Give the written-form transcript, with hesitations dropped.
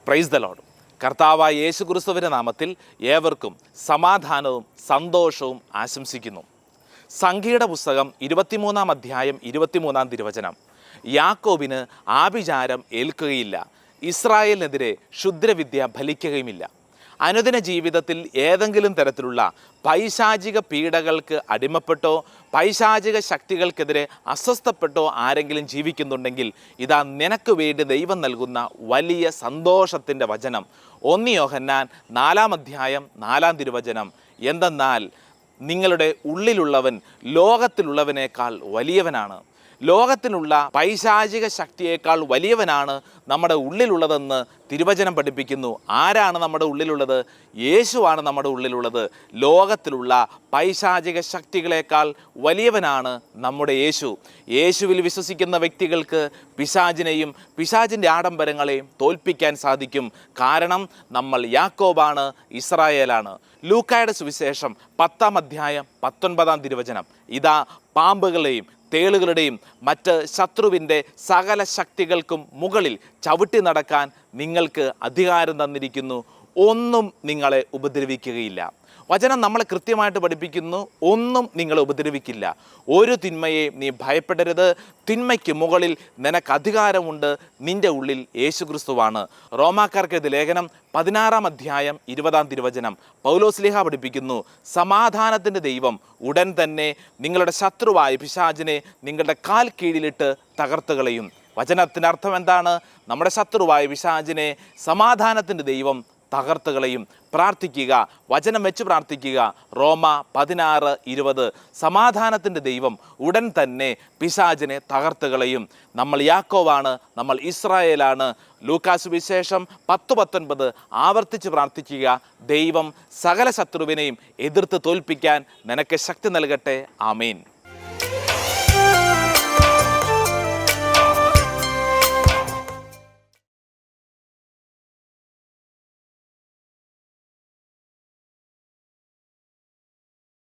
Praise the Lord. കർത്താവായ യേശു ക്രിസ്തുവിൻ്റെ നാമത്തിൽ ഏവർക്കും സമാധാനവും സന്തോഷവും ആശംസിക്കുന്നു. സംഖ്യയുടെ പുസ്തകം 23-ാം അധ്യായം 23-ാം തിരുവചനം. യാക്കോബിന് ആഭിചാരം ഏൽക്കുകയില്ല, ഇസ്രായേലിനെതിരെ ക്ഷുദ്രവിദ്യ ഫലിക്കുകയുമില്ല. അനുദിന ജീവിതത്തിൽ ഏതെങ്കിലും തരത്തിലുള്ള പൈശാചിക പീഡകൾക്ക് അടിമപ്പെട്ടോ പൈശാചിക ശക്തികൾക്കെതിരെ അസ്വസ്ഥപ്പെട്ടോ ആരെങ്കിലും ജീവിക്കുന്നുണ്ടെങ്കിൽ ഇതാ നിനക്ക് വേണ്ടി ദൈവം നൽകുന്ന വലിയ സന്തോഷത്തിൻ്റെ വചനം. 1 യോഹന്നാൻ 4-ാം അധ്യായം 4-ാം തിരുവചനം. എന്തെന്നാൽ നിങ്ങളുടെ ഉള്ളിലുള്ളവൻ ലോകത്തിലുള്ളവനേക്കാൾ വലിയവനാണ്. ലോകത്തിലുള്ള പൈശാചിക ശക്തിയേക്കാൾ വലിയവനാണ് നമ്മുടെ ഉള്ളിലുള്ളതെന്ന് തിരുവചനം പഠിപ്പിക്കുന്നു. ആരാണ് നമ്മുടെ ഉള്ളിലുള്ളത്? യേശുവാണ് നമ്മുടെ ഉള്ളിലുള്ളത്. ലോകത്തിലുള്ള പൈശാചിക ശക്തികളേക്കാൾ വലിയവനാണ് നമ്മുടെ യേശു. യേശുവിൽ വിശ്വസിക്കുന്ന വ്യക്തികൾക്ക് പിശാചിനെയും പിശാചിൻ്റെ ആഡംബരങ്ങളെയും തോൽപ്പിക്കാൻ സാധിക്കും. കാരണം നമ്മൾ യാക്കോബാണ്, ഇസ്രായേലാണ്. ലൂക്കായുടെ സുവിശേഷം 10-ാം അധ്യായം 19-ാം തിരുവചനം. ഇതാ പാമ്പുകളെയും തേളുകളുടെയും മറ്റ് ശത്രുവിൻ്റെ സകല ശക്തികൾക്കും മുകളിൽ ചവിട്ടി നടക്കാൻ നിങ്ങൾക്ക് അധികാരം തന്നിരിക്കുന്നു, ഒന്നും നിങ്ങളെ ഉപദ്രവിക്കുകയില്ല. വചനം നമ്മളെ കൃത്യമായിട്ട് പഠിപ്പിക്കുന്നു, ഒന്നും നിങ്ങളെ ഉപദ്രവിക്കില്ല. ഒരു തിന്മയെ നീ ഭയപ്പെടരുത്, തിന്മയ്ക്ക് മുകളിൽ നിനക്ക് അധികാരമുണ്ട്, നിൻ്റെ ഉള്ളിൽ യേശുക്രിസ്തുവാണ്. റോമാക്കാർക്ക് ലേഖനം 16-ാം അധ്യായം 20-ാം തിരുവചനം. പൗലോസ്ലീഹ പഠിപ്പിക്കുന്നു, സമാധാനത്തിൻ്റെ ദൈവം ഉടൻ തന്നെ നിങ്ങളുടെ ശത്രുവായ പിശാചിനെ നിങ്ങളുടെ കാൽ കീഴിലിട്ട് തകർത്തുകളയും. വചനത്തിൻ്റെ അർത്ഥം എന്താണ്? നമ്മുടെ ശത്രുവായ പിശാചിനെ സമാധാനത്തിൻ്റെ ദൈവം തകർത്തുകളയും. പ്രാർത്ഥിക്കുക, വചനം വെച്ച് പ്രാർത്ഥിക്കുക. റോമ 16:20. സമാധാനത്തിൻ്റെ ദൈവം ഉടൻ തന്നെ പിശാചിനെ തകർത്തുകളയും. നമ്മൾ യാക്കോവാണ്, നമ്മൾ ഇസ്രായേലാണ്. ലൂക്കാസ് വിശേഷം 10:19 ആവർത്തിച്ച് പ്രാർത്ഥിക്കുക. ദൈവം സകല ശത്രുവിനെയും എതിർത്ത് തോൽപ്പിക്കാൻ നിനക്ക് ശക്തി നൽകട്ടെ. ആമേൻ.